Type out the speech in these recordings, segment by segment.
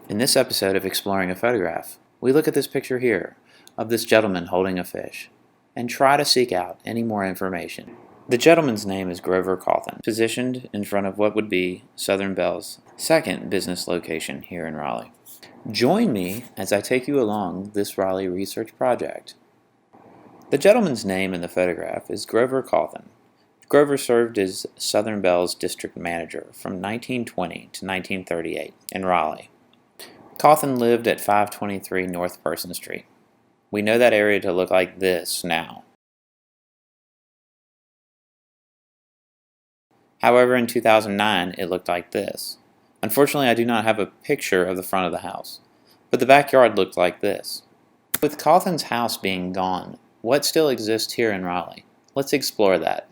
In this episode of Exploring a Photograph, we look at this picture here of this gentleman holding a fish and try to seek out any more information. The gentleman's name is Grover Cawthon, positioned in front of what would be Southern Bell's second business location here in Raleigh. Join me as I take you along this Raleigh research project. The gentleman's name in the photograph is Grover Cawthon. Grover served as Southern Bell's district manager from 1920 to 1938 in Raleigh. Cawthon lived at 523 North Person Street. We know that area to look like this now. However, in 2009, it looked like this. Unfortunately, I do not have a picture of the front of the house, but the backyard looked like this. With Cawthon's house being gone, what still exists here in Raleigh? Let's explore that.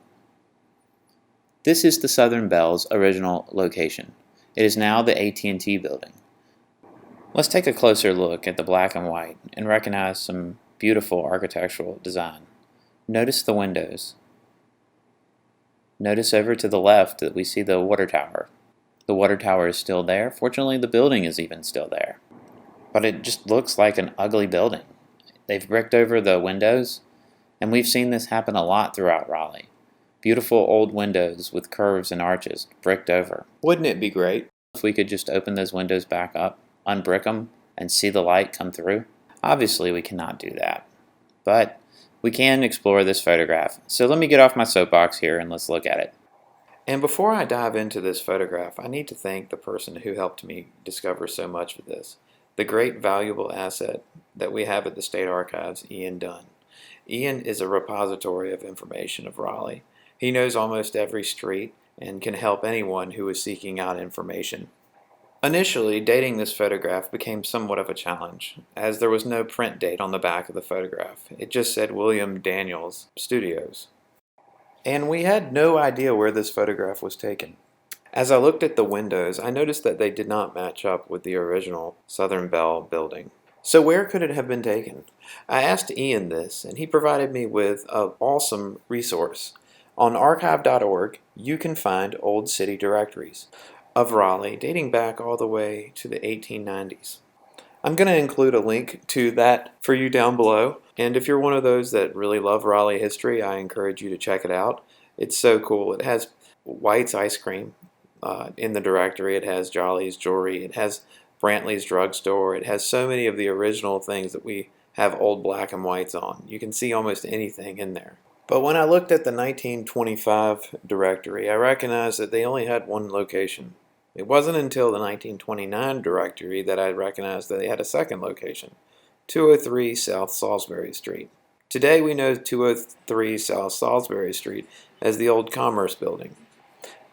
This is the Southern Bell's original location. It is now the AT&T building. Let's take a closer look at the black and white and recognize some beautiful architectural design. Notice the windows. Notice over to the left that we see the water tower. The water tower is still there. Fortunately, the building is even still there. But it just looks like an ugly building. They've bricked over the windows, and we've seen this happen a lot throughout Raleigh. Beautiful old windows with curves and arches bricked over. Wouldn't it be great if we could just open those windows back up, unbrick them, and see the light come through? Obviously, we cannot do that, but we can explore this photograph. So let me get off my soapbox here and let's look at it. And before I dive into this photograph, I need to thank the person who helped me discover so much of this. The great valuable asset that we have at the State Archives, Ian Dunn. Ian is a repository of information of Raleigh. He knows almost every street and can help anyone who is seeking out information. Initially, dating this photograph became somewhat of a challenge, as there was no print date on the back of the photograph. It just said William Daniels Studios. And we had no idea where this photograph was taken. As I looked at the windows, I noticed that they did not match up with the original Southern Bell building. So where could it have been taken? I asked Ian this, and he provided me with an awesome resource. On archive.org, you can find old city directories of Raleigh dating back all the way to the 1890s. I'm going to include a link to that for you down below, and if you're one of those that really love Raleigh history, I encourage you to check it out. It's so cool. It has White's Ice Cream in the directory. It has Jolly's Jewelry. It has Brantley's Drugstore. It has so many of the original things that we have old black and whites on. You can see almost anything in there. But when I looked at the 1925 directory, I recognized that they only had one location. It wasn't until the 1929 directory that I recognized that they had a second location, 203 South Salisbury Street. Today we know 203 South Salisbury Street as the old Commerce Building.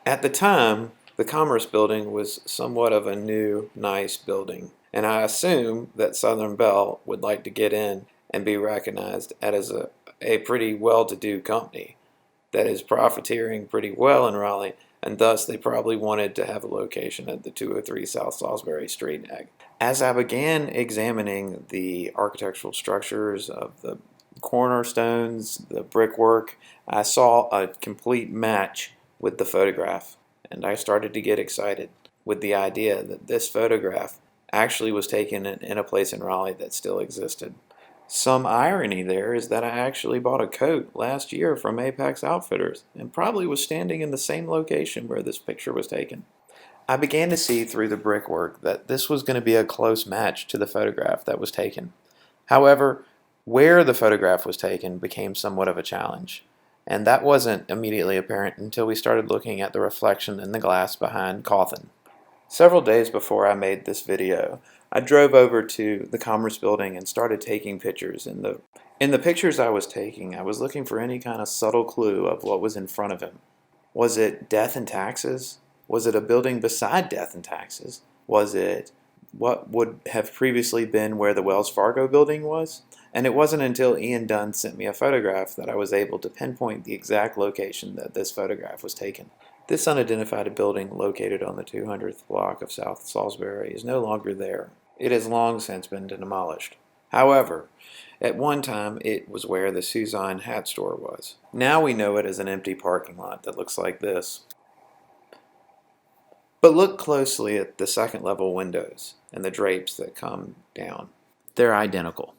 At the time, the Commerce Building was somewhat of a new, nice building, and I assume that Southern Bell would like to get in and be recognized as a pretty well-to-do company that is profiteering pretty well in Raleigh, and thus they probably wanted to have a location at the 203 South Salisbury Street. As I began examining the architectural structures of the cornerstones, the brickwork, I saw a complete match with the photograph, and I started to get excited with the idea that this photograph actually was taken in a place in Raleigh that still existed. Some irony there is that I actually bought a coat last year from Apex Outfitters and probably was standing in the same location where this picture was taken. I began to see through the brickwork that this was going to be a close match to the photograph that was taken. However, where the photograph was taken became somewhat of a challenge, and that wasn't immediately apparent until we started looking at the reflection in the glass behind Cawthon. Several days before I made this video, I drove over to the Commerce Building and started taking pictures. In the pictures I was taking, I was looking for any kind of subtle clue of what was in front of him. Was it death and taxes? Was it a building beside death and taxes? Was it what would have previously been where the Wells Fargo building was? And it wasn't until Ian Dunn sent me a photograph that I was able to pinpoint the exact location that this photograph was taken. This unidentified building located on the 200th block of South Salisbury is no longer there. It has long since been demolished. However, at one time it was where the Suzanne hat store was. Now we know it as an empty parking lot that looks like this. But look closely at the second level windows and the drapes that come down. They're identical.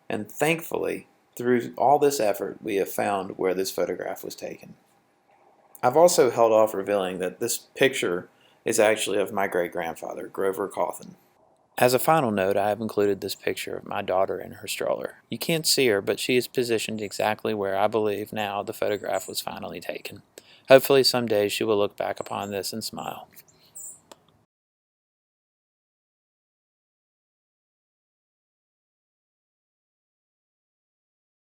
And thankfully, through all this effort, we have found where this photograph was taken. I've also held off revealing that this picture is actually of my great-grandfather, Grover Cawthon. As a final note, I have included this picture of my daughter in her stroller. You can't see her, but she is positioned exactly where I believe now the photograph was finally taken. Hopefully someday she will look back upon this and smile.